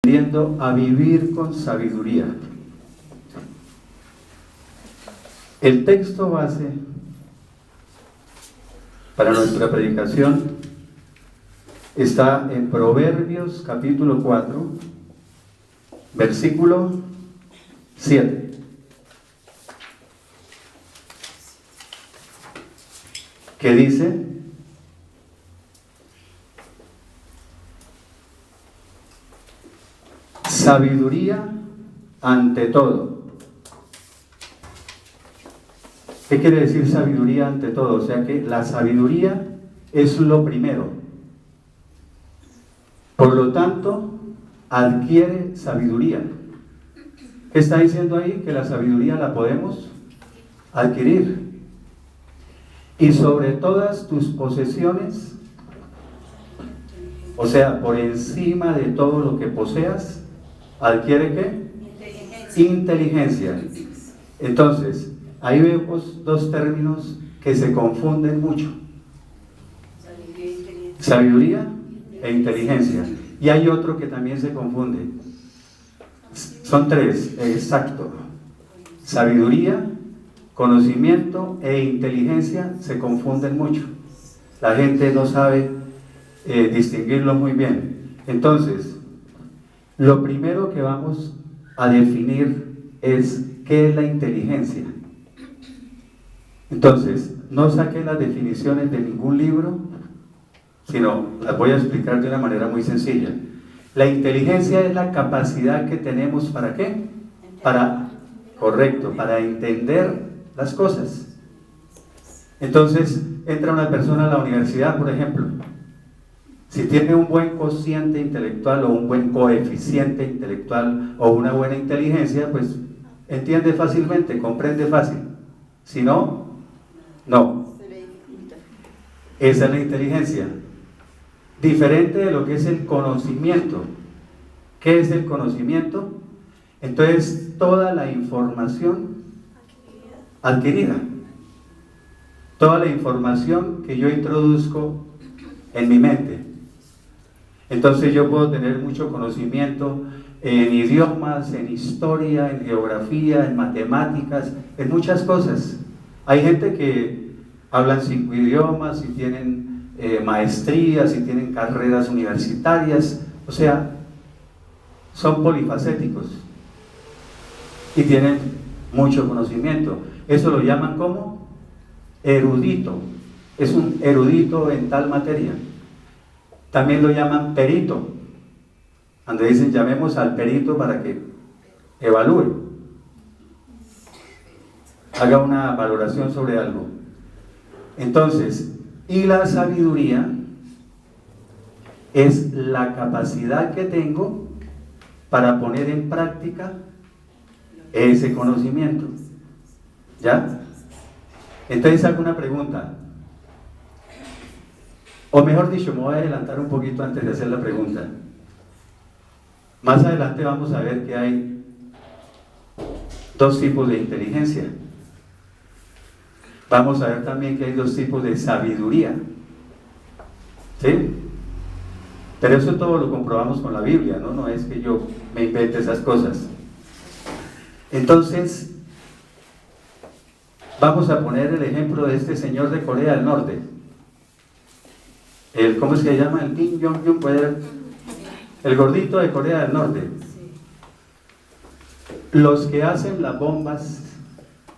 aprendiendo a vivir con sabiduría. El texto base para nuestra predicación está en Proverbios capítulo 4, versículo 7. Que dice: sabiduría ante todo. ¿Qué quiere decir sabiduría ante todo? O sea que la sabiduría es lo primero. Por lo tanto, adquiere sabiduría. ¿Qué está diciendo ahí? Que la sabiduría la podemos adquirir. Y sobre todas tus posesiones, o sea, por encima de todo lo que poseas, adquiere ¿qué? Inteligencia. Entonces, ahí vemos dos términos que se confunden mucho: sabiduría e inteligencia. Y hay otro que también se confunde. Son tres, exacto. Sabiduría, conocimiento e inteligencia se confunden mucho. La gente no sabe distinguirlo muy bien. Entonces, lo primero que vamos a definir es qué es la inteligencia. Entonces, no saqué las definiciones de ningún libro, sino las voy a explicar de una manera muy sencilla. La inteligencia es la capacidad que tenemos ¿para qué? Para entender las cosas. Entonces, entra una persona a la universidad, por ejemplo. Si tiene un buen cociente intelectual o un buen coeficiente intelectual o una buena inteligencia, pues entiende fácilmente, comprende fácil. Si no, no. Esa es la inteligencia. Diferente de lo que es el conocimiento. ¿Qué es el conocimiento? Entonces, toda la información adquirida. Toda la información que yo introduzco en mi mente. Entonces yo puedo tener mucho conocimiento en idiomas, en historia, en geografía, en matemáticas, en muchas cosas. Hay gente que hablan 5 idiomas y tienen maestrías y tienen carreras universitarias, o sea, son polifacéticos y tienen mucho conocimiento. Eso lo llaman como erudito. Es un erudito en tal materia. También lo llaman perito, donde dicen llamemos al perito para que evalúe, haga una valoración sobre algo. Entonces, y la sabiduría es la capacidad que tengo para poner en práctica ese conocimiento. ¿Ya? Entonces hago una pregunta. O mejor dicho, me voy a adelantar un poquito antes de hacer la pregunta. Más adelante vamos a ver que hay dos tipos de inteligencia. Vamos a ver también que hay dos tipos de sabiduría. ¿Sí? Pero eso todo lo comprobamos con la Biblia, ¿no? No es que yo me invente esas cosas. Entonces, vamos a poner el ejemplo de este señor de Corea del Norte. ¿Cómo se llama? El Kim Jong-un, el gordito de Corea del Norte. Los que hacen las bombas,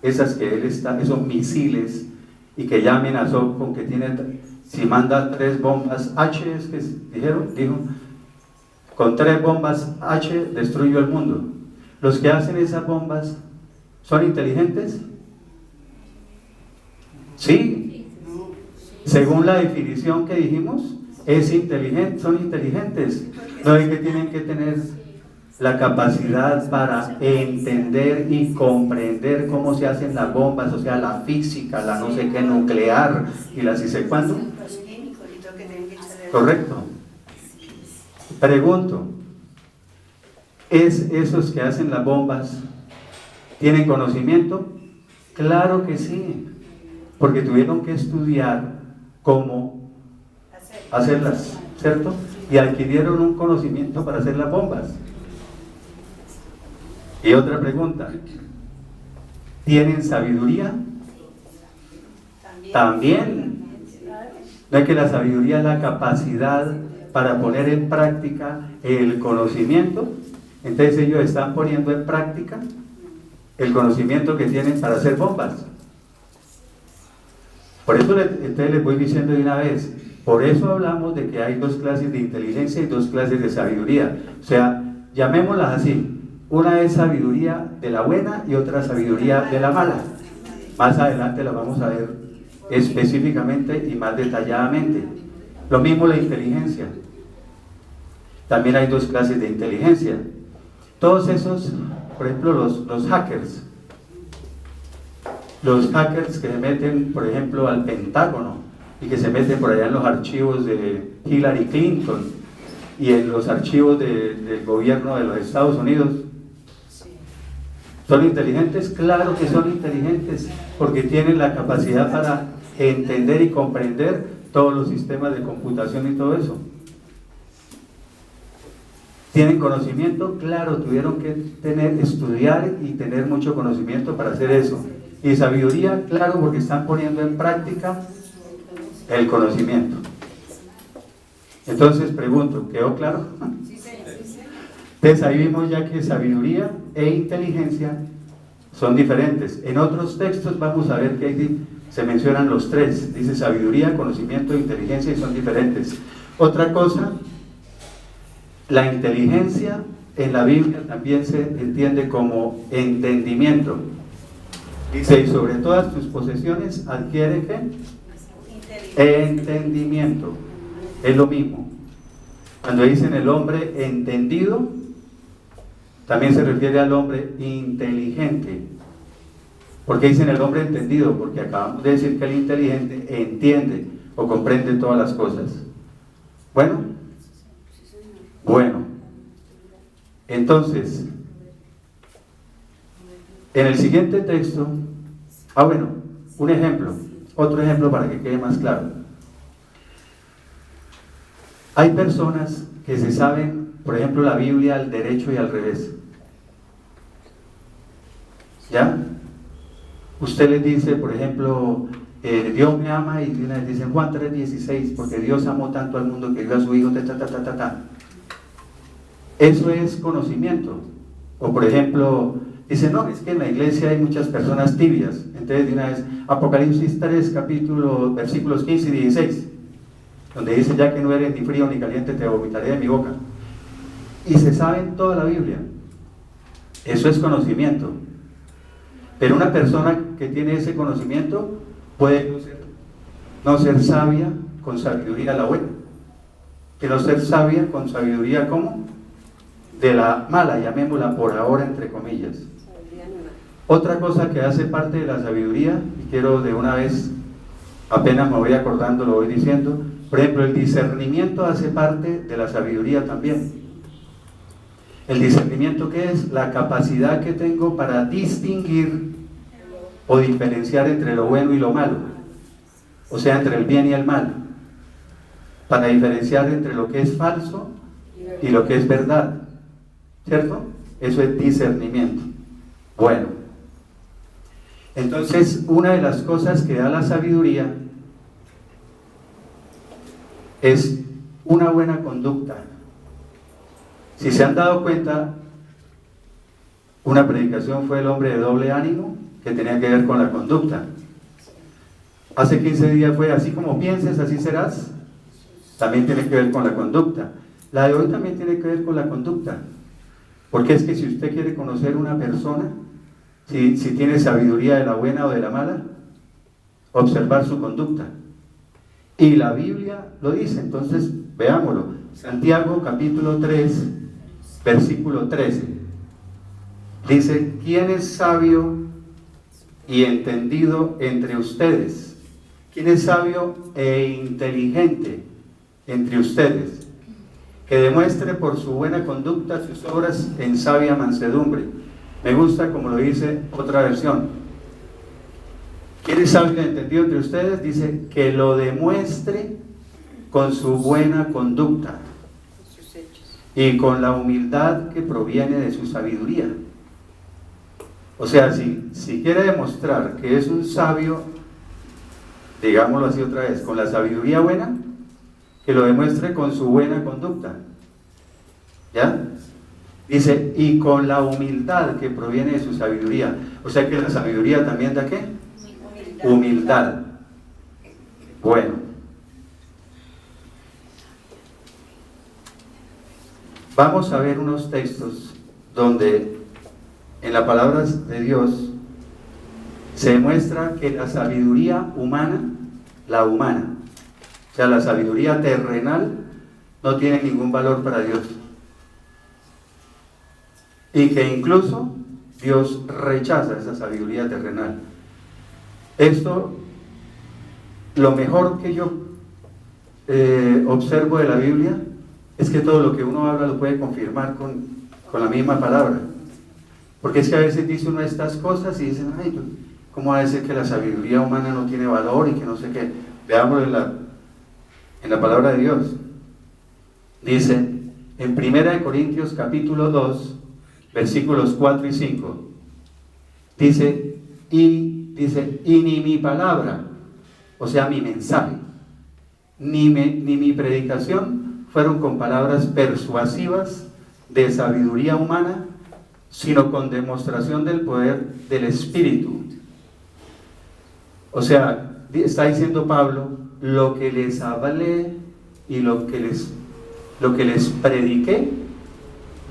esas que él está, esos misiles, y que ya amenazó con que tiene, si manda 3 bombas H, es que dijo, con 3 bombas H destruyó el mundo. Los que hacen esas bombas, ¿son inteligentes? Sí. Según la definición que dijimos, son inteligentes. No es que tienen que tener la capacidad para entender y comprender cómo se hacen las bombas, o sea, la física, la no sé qué nuclear y la sí sé cuándo. Correcto. Pregunto, ¿esos que hacen las bombas tienen conocimiento? Claro que sí, porque tuvieron que estudiar cómo hacerlas, ¿cierto? Y adquirieron un conocimiento para hacer las bombas. Y otra pregunta, ¿tienen sabiduría? También. ¿No es que la sabiduría es la capacidad para poner en práctica el conocimiento? Entonces ellos están poniendo en práctica el conocimiento que tienen para hacer bombas. Por eso entonces les voy diciendo de una vez, por eso hablamos de que hay dos clases de inteligencia y dos clases de sabiduría. O sea, llamémoslas así, una es sabiduría de la buena y otra sabiduría de la mala. Más adelante la vamos a ver específicamente y más detalladamente. Lo mismo la inteligencia. También hay dos clases de inteligencia. Todos esos, por ejemplo, los hackers. Los hackers que se meten, por ejemplo, al Pentágono y que se meten por allá en los archivos de Hillary Clinton y en los archivos del gobierno de los Estados Unidos. ¿Son inteligentes? Claro que son inteligentes, porque tienen la capacidad para entender y comprender todos los sistemas de computación y todo eso. ¿Tienen conocimiento? Claro, tuvieron que estudiar y tener mucho conocimiento para hacer eso. Y sabiduría, claro, porque están poniendo en práctica el conocimiento. Entonces pregunto, ¿quedó claro? Entonces ahí vimos ya que sabiduría e inteligencia son diferentes. En otros textos vamos a ver que ahí se mencionan los tres. Dice sabiduría, conocimiento e inteligencia y son diferentes. Otra cosa, la inteligencia en la Biblia también se entiende como entendimiento. Dice, y sobre todas tus posesiones adquiere ¿qué? Entendimiento. Es lo mismo. Cuando dicen el hombre entendido, también se refiere al hombre inteligente. ¿Por qué dicen el hombre entendido? Porque acabamos de decir que el inteligente entiende o comprende todas las cosas. Bueno, entonces, en el siguiente texto, un ejemplo, otro ejemplo para que quede más claro. Hay personas que se saben, por ejemplo, la Biblia al derecho y al revés. ¿Ya? Usted les dice, por ejemplo, Dios me ama, y una vez dicen Juan 3:16, porque Dios amó tanto al mundo que dio a su hijo, Eso es conocimiento. O por ejemplo, dice, no, es que en la iglesia hay muchas personas tibias. Entonces de una vez, Apocalipsis 3, versículos 15 y 16, donde dice, ya que no eres ni frío ni caliente, te vomitaré de mi boca. Y se sabe en toda la Biblia. Eso es conocimiento. Pero una persona que tiene ese conocimiento puede no ser sabia con sabiduría la buena, que no ser sabia con sabiduría ¿cómo? De la mala, llamémosla por ahora entre comillas. Otra cosa que hace parte de la sabiduría, y quiero de una vez, apenas me voy acordando, lo voy diciendo, por ejemplo, el discernimiento hace parte de la sabiduría también. El discernimiento, ¿qué es? La capacidad que tengo para distinguir o diferenciar entre lo bueno y lo malo, o sea, entre el bien y el mal, para diferenciar entre lo que es falso y lo que es verdad, ¿cierto? Eso es discernimiento. Bueno, entonces una de las cosas que da la sabiduría es una buena conducta. Si se han dado cuenta, una predicación fue el hombre de doble ánimo, que tenía que ver con la conducta. Hace 15 días fue así como pienses, así serás. También tiene que ver con la conducta. La de hoy también tiene que ver con la conducta. Porque es que si usted quiere conocer una persona, si tiene sabiduría de la buena o de la mala, observar su conducta. Y la Biblia lo dice, entonces veámoslo. Santiago capítulo 3, versículo 13. Dice, ¿quién es sabio y entendido entre ustedes? ¿Quién es sabio e inteligente entre ustedes? Que demuestre por su buena conducta sus obras en sabia mansedumbre. Me gusta como lo dice otra versión. ¿Quién es sabio y entendido entre ustedes? Dice, que lo demuestre con su buena conducta y con la humildad que proviene de su sabiduría. O sea, si quiere demostrar que es un sabio, digámoslo así otra vez, con la sabiduría buena, que lo demuestre con su buena conducta. ¿Ya? Dice, y con la humildad que proviene de su sabiduría. O sea que la sabiduría también da ¿qué? Humildad. Bueno. Vamos a ver unos textos donde en la palabra de Dios se demuestra que la sabiduría humana, o sea, la sabiduría terrenal, no tiene ningún valor para Dios. Y que incluso Dios rechaza esa sabiduría terrenal. Esto, lo mejor que yo observo de la Biblia, es que todo lo que uno habla lo puede confirmar con la misma palabra. Porque es que a veces dice uno estas cosas y dicen, ay, ¿cómo va a decir que la sabiduría humana no tiene valor y que no sé qué? Veámoslo en la palabra de Dios. Dice, en 1 Corintios capítulo 2, versículos 4 y 5, dice, y ni mi palabra, o sea, mi mensaje, ni mi predicación fueron con palabras persuasivas de sabiduría humana, sino con demostración del poder del Espíritu. O sea, está diciendo Pablo, lo que les hablé y lo que les prediqué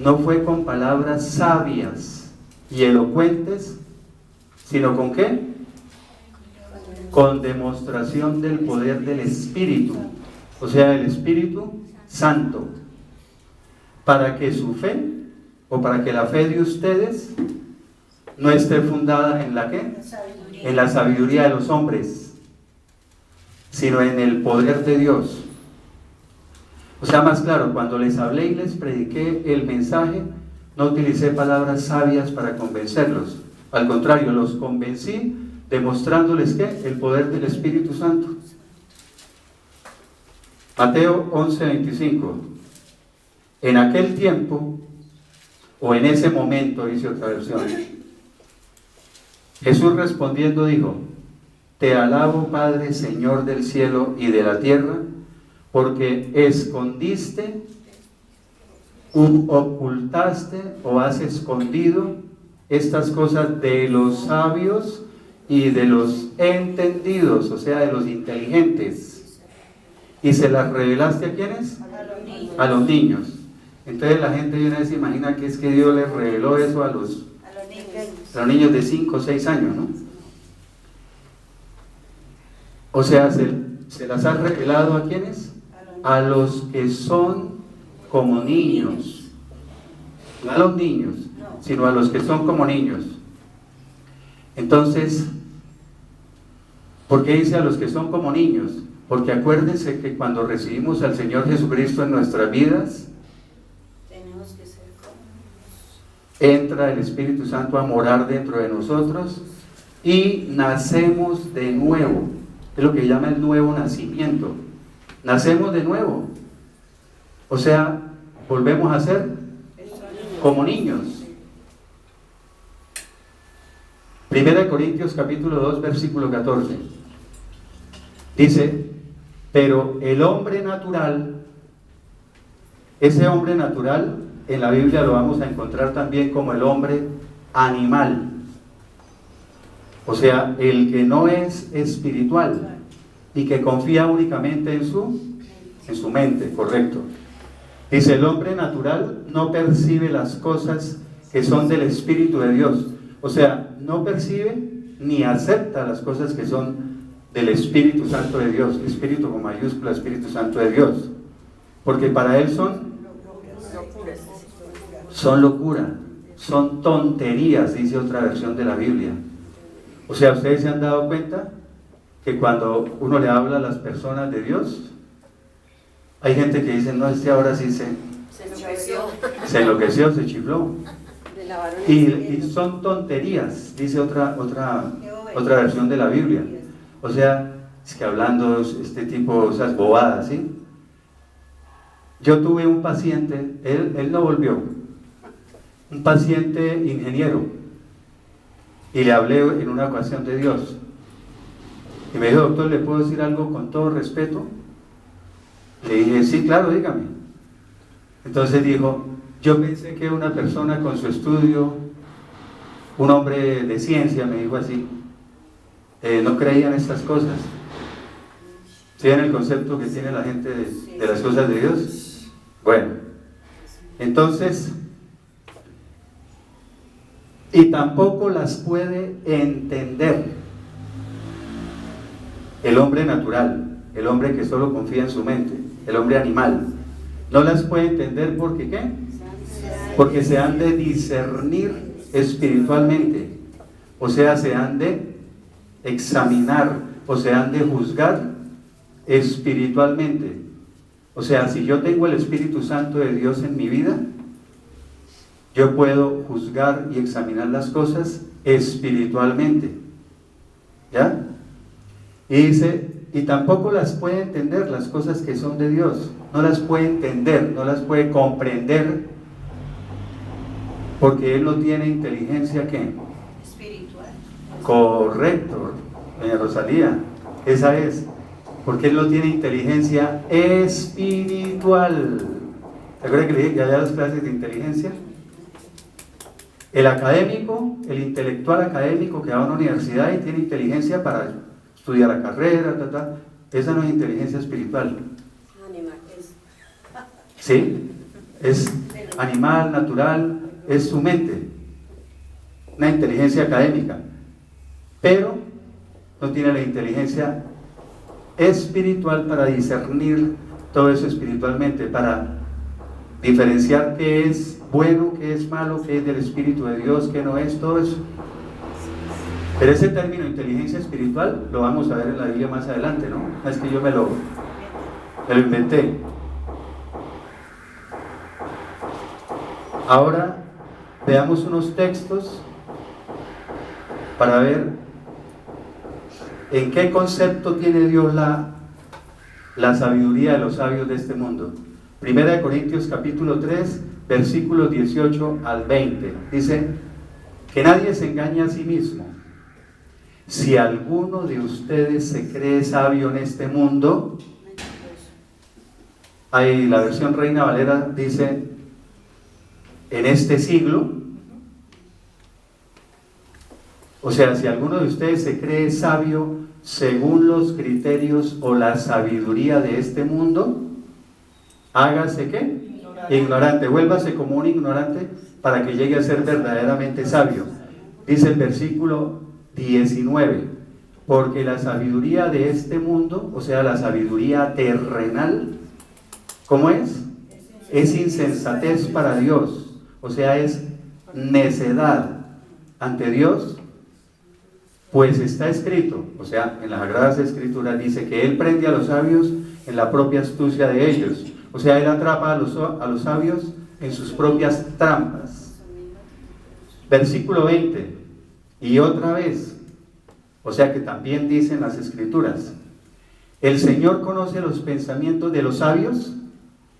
no fue con palabras sabias y elocuentes, sino con ¿qué? Con demostración del poder del Espíritu, o sea, del Espíritu Santo, para que su fe, o para que la fe de ustedes no esté fundada en la ¿qué? En la sabiduría de los hombres, sino en el poder de Dios. O sea, más claro, cuando les hablé y les prediqué el mensaje, no utilicé palabras sabias para convencerlos. Al contrario, los convencí demostrándoles ¿qué? El poder del Espíritu Santo. Mateo 11:25. En aquel tiempo, o en ese momento, dice otra versión, Jesús respondiendo dijo, te alabo, Padre, Señor del cielo y de la tierra, porque escondiste, ocultaste o has escondido estas cosas de los sabios y de los entendidos, o sea, de los inteligentes, y se las revelaste ¿a quiénes? A los niños. Entonces la gente de una vez se imagina que es que Dios les reveló eso a los niños de 5 o 6 años, ¿no? O sea, se las ha revelado ¿a quiénes? A los que son como niños. No a los niños, sino a los que son como niños. Entonces, ¿por qué dice a los que son como niños? Porque acuérdense que cuando recibimos al Señor Jesucristo en nuestras vidas, entra el Espíritu Santo a morar dentro de nosotros y nacemos de nuevo. Es lo que llama el nuevo nacimiento. Nacemos de nuevo. O sea, volvemos a ser como niños. 1 Corintios capítulo 2, versículo 14. Dice, pero el hombre natural, ese hombre natural, en la Biblia lo vamos a encontrar también como el hombre animal. O sea, el que no es espiritual y que confía únicamente en su mente, correcto. Dice, el hombre natural no percibe las cosas que son del Espíritu de Dios. O sea, no percibe ni acepta las cosas que son del Espíritu Santo de Dios. Espíritu con mayúscula, Espíritu Santo de Dios. Porque para él son locura, son tonterías, dice otra versión de la Biblia. O sea, ¿ustedes se han dado cuenta que cuando uno le habla a las personas de Dios, hay gente que dice, no, ahora sí se enloqueció, se chifló? Y son tonterías, dice otra versión de la Biblia. O sea, es que hablando este tipo, esas bobadas, ¿sí? Yo tuve un paciente, él no volvió, un paciente ingeniero, y le hablé en una ocasión de Dios. Y me dijo, doctor, ¿le puedo decir algo con todo respeto? Le dije, sí, claro, dígame. Entonces dijo, yo pensé que una persona con su estudio, un hombre de ciencia, me dijo así, no creía en estas cosas. ¿Sí ven el concepto que tiene la gente de las cosas de Dios? Bueno, entonces, y tampoco las puede entender el hombre natural, el hombre que solo confía en su mente, el hombre animal. No las puede entender porque ¿qué? Porque se han de discernir espiritualmente, o sea, se han de examinar, o se han de juzgar espiritualmente. O sea, si yo tengo el Espíritu Santo de Dios en mi vida, yo puedo juzgar y examinar las cosas espiritualmente. ¿Ya? Y dice, y tampoco las puede entender las cosas que son de Dios. No las puede entender, no las puede comprender, porque Él no tiene inteligencia, ¿qué? Espiritual. Correcto, doña Rosalía, esa es. Porque Él no tiene inteligencia espiritual. ¿Se acuerdan que le dije que había dos clases de inteligencia? El académico, el intelectual académico que va a una universidad y tiene inteligencia para estudiar la carrera, esa no es inteligencia espiritual. ¿Sí? Es animal, natural, es su mente, una inteligencia académica, pero no tiene la inteligencia espiritual para discernir todo eso espiritualmente, para diferenciar qué es bueno, qué es malo, qué es del Espíritu de Dios, qué no es, todo eso. Pero ese término inteligencia espiritual lo vamos a ver en la Biblia más adelante, ¿no? Es que yo me lo inventé. Ahora veamos unos textos para ver en qué concepto tiene Dios la sabiduría de los sabios de este mundo. Primera de Corintios capítulo 3, versículos 18 al 20. Dice, que nadie se engañe a sí mismo. Si alguno de ustedes se cree sabio en este mundo, ahí la versión Reina Valera dice, en este siglo, o sea, si alguno de ustedes se cree sabio según los criterios o la sabiduría de este mundo, hágase ¿qué? Ignorante, vuélvase como un ignorante para que llegue a ser verdaderamente sabio. Dice el versículo 19, porque la sabiduría de este mundo, o sea, la sabiduría terrenal, ¿cómo es? Es insensatez para Dios. O sea, es necedad ante Dios, pues está escrito, o sea, en las Sagradas Escrituras dice que Él prende a los sabios en la propia astucia de ellos. O sea, Él atrapa a los sabios en sus propias trampas. Versículo 20, y otra vez, o sea que también dicen las Escrituras, el Señor conoce los pensamientos de los sabios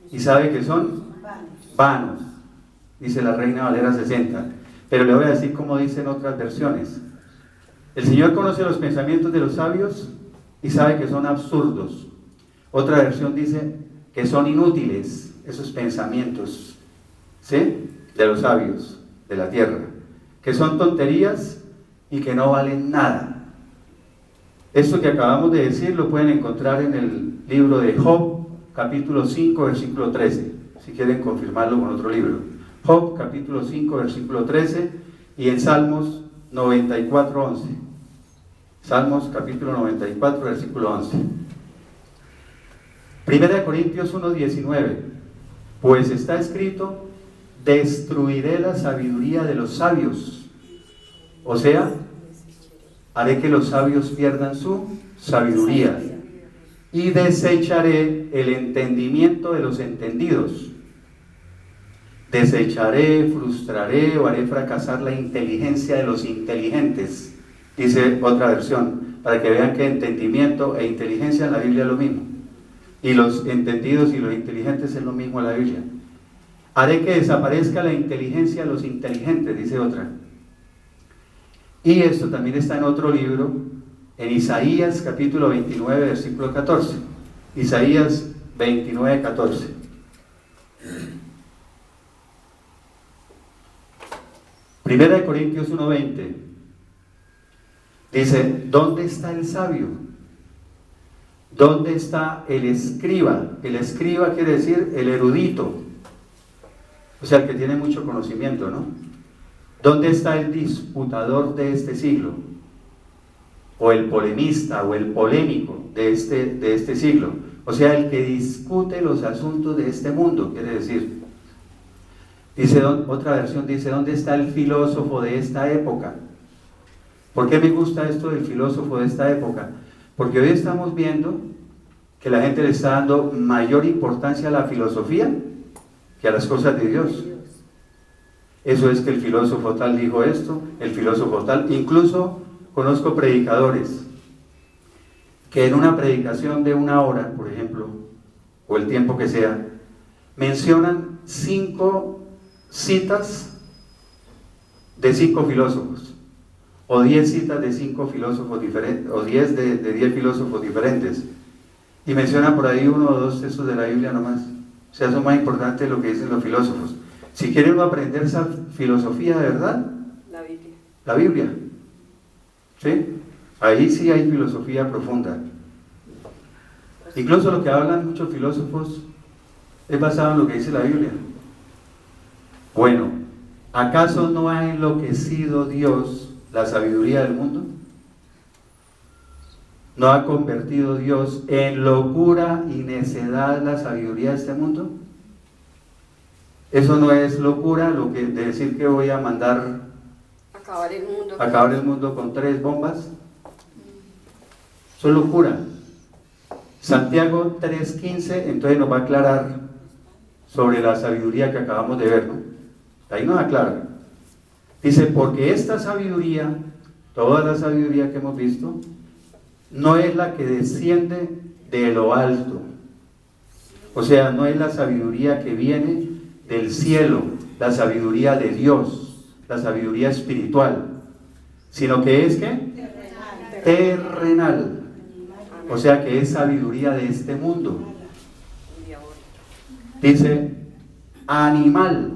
y sabe que son vanos. Dice la Reina Valera 60, pero le voy a decir cómo dicen otras versiones. El Señor conoce los pensamientos de los sabios y sabe que son absurdos. Otra versión dice que son inútiles esos pensamientos, ¿sí? De los sabios de la tierra, que son tonterías y que no valen nada. Esto que acabamos de decir lo pueden encontrar en el libro de Job, capítulo 5, versículo 13, si quieren confirmarlo con otro libro. Job capítulo 5 versículo 13 y en Salmos 94, 11. Salmos capítulo 94 versículo 11. Primera de Corintios 1, 19. Pues está escrito, destruiré la sabiduría de los sabios. O sea, haré que los sabios pierdan su sabiduría y desecharé el entendimiento de los entendidos. Desecharé, frustraré o haré fracasar la inteligencia de los inteligentes, dice otra versión, para que vean que entendimiento e inteligencia en la Biblia es lo mismo, y los entendidos y los inteligentes es lo mismo en la Biblia. Haré que desaparezca la inteligencia de los inteligentes, dice otra. Y esto también está en otro libro, en Isaías capítulo 29, versículo 14. Isaías 29, 14. Primera de Corintios 1:20 dice: ¿dónde está el sabio? ¿Dónde está el escriba? El escriba quiere decir el erudito, o sea, el que tiene mucho conocimiento, ¿no? ¿Dónde está el disputador de este siglo? O el polemista, o el polémico de este siglo. O sea, el que discute los asuntos de este mundo, quiere decir. Dice, otra versión dice, ¿dónde está el filósofo de esta época? ¿Por qué me gusta esto del filósofo de esta época? Porque hoy estamos viendo que la gente le está dando mayor importancia a la filosofía que a las cosas de Dios. Eso es que el filósofo tal dijo esto, el filósofo tal. Incluso conozco predicadores que en una predicación de 1 hora, por ejemplo, o el tiempo que sea, mencionan 5 citas de 5 filósofos, o 10 citas de 5 filósofos diferentes, o 10 de 10 filósofos diferentes, y mencionan por ahí 1 o 2 textos de la Biblia nomás. O sea, son más importantes lo que dicen los filósofos. Si quieren uno aprender esa filosofía de verdad, la Biblia. ¿Sí? Ahí sí hay filosofía profunda. Incluso lo que hablan muchos filósofos es basado en lo que dice la Biblia. Bueno, ¿acaso no ha enloquecido Dios la sabiduría del mundo? ¿No ha convertido Dios en locura y necedad la sabiduría de este mundo? Eso no es locura, lo que de decir que voy a mandar acabar el mundo con 3 bombas. Eso es locura. Santiago 3:15 entonces nos va a aclarar sobre la sabiduría que acabamos de ver, ¿no? Ahí nos aclara. Dice, porque esta sabiduría, toda la sabiduría que hemos visto, no es la que desciende de lo alto. O sea, no es la sabiduría que viene del cielo, la sabiduría de Dios, la sabiduría espiritual, sino que es ¿qué? Terrenal. O sea que es sabiduría de este mundo. Dice animal,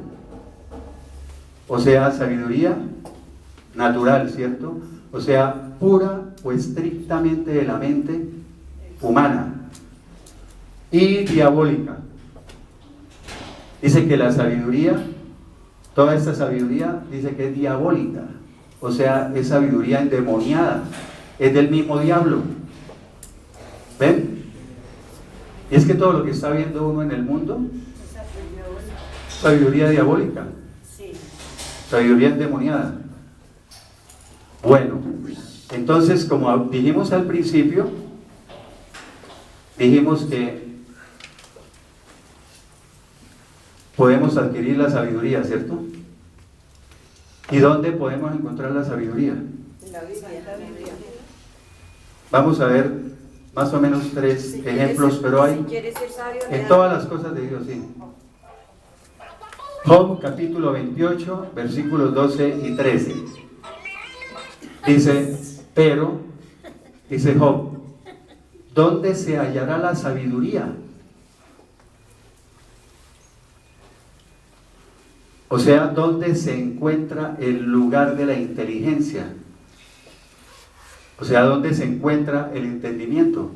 o sea sabiduría natural, ¿cierto? O sea pura o estrictamente de la mente humana, y diabólica. Dice que la sabiduría, toda esta sabiduría, dice que es diabólica, o sea, es sabiduría endemoniada, es del mismo diablo. ¿Ven? Y es que todo lo que está viendo uno en el mundo, sabiduría diabólica, sabiduría endemoniada. Bueno, entonces, como dijimos al principio, dijimos que podemos adquirir la sabiduría, ¿cierto? ¿Y dónde podemos encontrar la sabiduría? En la Biblia. Vamos a ver más o menos 3 ejemplos, pero hay en todas las cosas de Dios, sí. Job capítulo 28, versículos 12 y 13. Dice, pero, dice Job, ¿dónde se hallará la sabiduría? O sea, ¿dónde se encuentra el lugar de la inteligencia? O sea, ¿dónde se encuentra el entendimiento?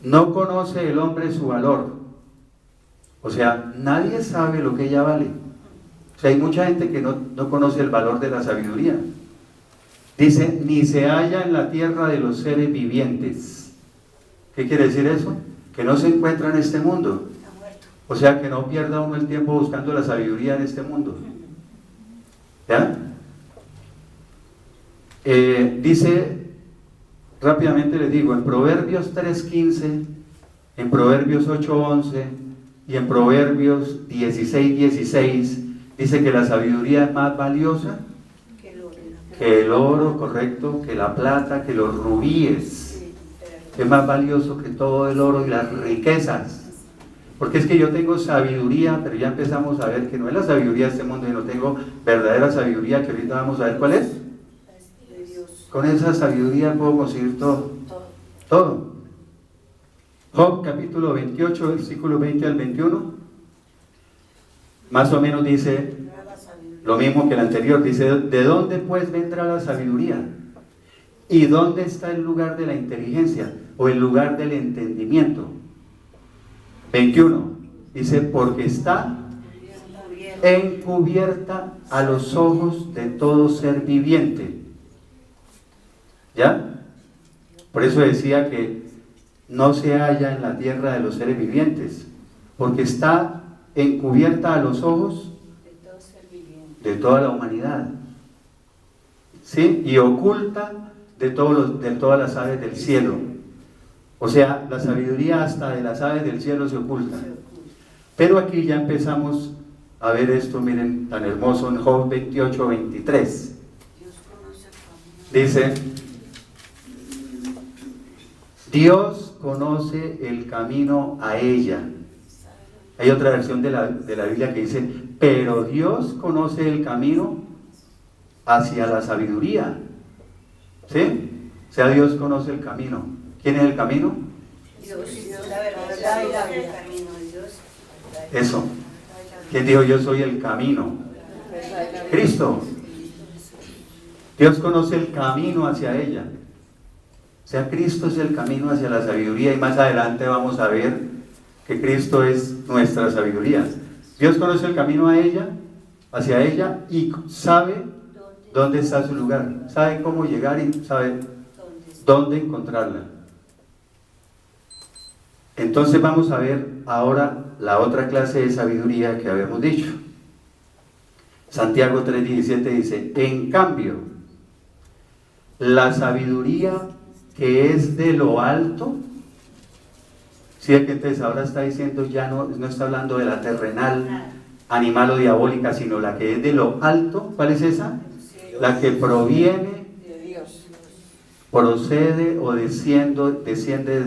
No conoce el hombre su valor. O sea, nadie sabe lo que ella vale. O sea, hay mucha gente que no conoce el valor de la sabiduría. Dice, ni se halla en la tierra de los seres vivientes. ¿Qué quiere decir eso? Que no se encuentra en este mundo. O sea, que no pierda uno el tiempo buscando la sabiduría en este mundo. ¿Ya? Dice, rápidamente les digo, en Proverbios 3:15, en Proverbios 8:11 y en Proverbios 16:16, dice que la sabiduría es más valiosa que el oro, correcto, que la plata, que los rubíes. Es más valioso que todo el oro y las riquezas. Porque es que yo tengo sabiduría, pero ya empezamos a ver que no es la sabiduría de este mundo, sino tengo verdadera sabiduría, que ahorita vamos a ver cuál es. Con esa sabiduría puedo conseguir todo. Todo. Job capítulo 28, versículo 20 al 21, más o menos dice lo mismo que el anterior. Dice, ¿de dónde pues vendrá la sabiduría? ¿Y dónde está el lugar de la inteligencia? O el lugar del entendimiento. 21, dice, porque está encubierta a los ojos de todo ser viviente. ¿Ya? Por eso decía que no se halla en la tierra de los seres vivientes, porque está encubierta a los ojos de toda la humanidad, ¿sí? Y oculta de todas las aves del cielo. O sea, la sabiduría hasta de las aves del cielo se oculta. Pero aquí ya empezamos a ver esto, miren, tan hermoso, en Job 28, 23. Dice, Dios conoce el camino a ella. Hay otra versión de la Biblia que dice, pero Dios conoce el camino hacia la sabiduría. ¿Sí? O sea, Dios conoce el camino. ¿Quién es el camino? Dios, la verdad y la vida. Eso. ¿Quién dijo yo soy el camino? Cristo. Dios conoce el camino hacia ella. O sea, Cristo es el camino hacia la sabiduría, y más adelante vamos a ver que Cristo es nuestra sabiduría. Dios conoce el camino a ella, hacia ella, y sabe dónde está su lugar, sabe cómo llegar y sabe dónde encontrarla. Entonces vamos a ver ahora la otra clase de sabiduría que habíamos dicho. Santiago 3:17 dice, en cambio, la sabiduría que es de lo alto, si es que entonces ahora está diciendo, ya no está hablando de la terrenal, animal o diabólica, sino la que es de lo alto. ¿Cuál es esa? La que proviene, procede o desciende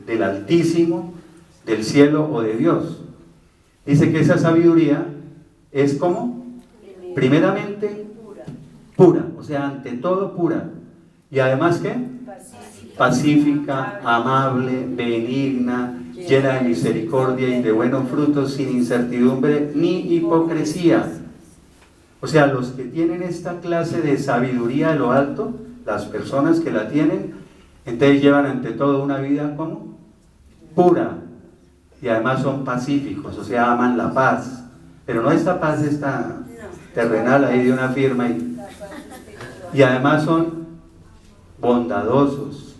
del Altísimo, del cielo o de Dios. Dice que esa sabiduría es como, primeramente, pura, o sea, ante todo pura. Y además, ¿qué? Pacífica, amable, benigna, llena de misericordia y de buenos frutos, sin incertidumbre ni hipocresía. O sea, los que tienen esta clase de sabiduría de lo alto, las personas que la tienen, entonces llevan ante todo una vida como pura, y además son pacíficos, o sea, aman la paz, pero no esta paz esta terrenal ahí de una firma, y además son bondadosos,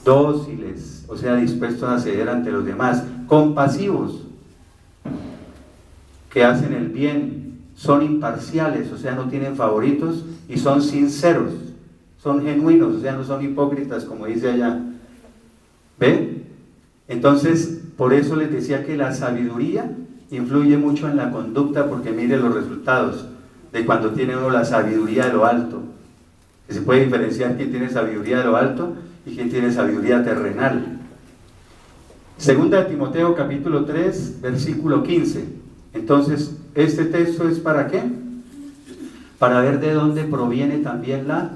dóciles, o sea, dispuestos a ceder ante los demás, compasivos, que hacen el bien, son imparciales, o sea, no tienen favoritos, y son sinceros, son genuinos, o sea, no son hipócritas, como dice allá. ¿Ve? Entonces, por eso les decía que la sabiduría influye mucho en la conducta, porque mire los resultados de cuando tiene uno la sabiduría de lo alto. Que se puede diferenciar quién tiene sabiduría de lo alto y quién tiene sabiduría terrenal. Segunda de Timoteo capítulo 3, versículo 15. Entonces, este texto es ¿para qué? Para ver de dónde proviene también la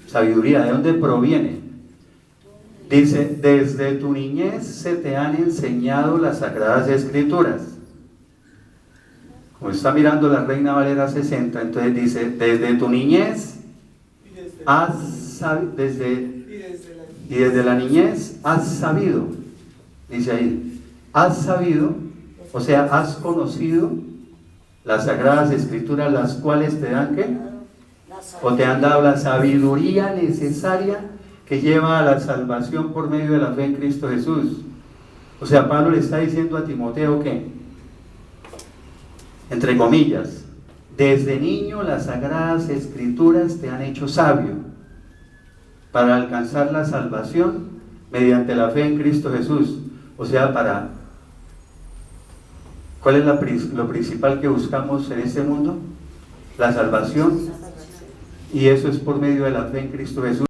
sabiduría, de dónde proviene. Dice, desde tu niñez se te han enseñado las Sagradas Escrituras. Como está mirando la Reina Valera 60, entonces dice, desde tu niñez desde la niñez has sabido, dice ahí, has sabido, o sea, has conocido las Sagradas Escrituras, las cuales te dan ¿qué? O te han dado la sabiduría necesaria que lleva a la salvación por medio de la fe en Cristo Jesús. O sea, Pablo le está diciendo a Timoteo que, entre comillas, desde niño las Sagradas Escrituras te han hecho sabio para alcanzar la salvación mediante la fe en Cristo Jesús. O sea, ¿cuál es lo principal que buscamos en este mundo? La salvación. Y eso es por medio de la fe en Cristo Jesús.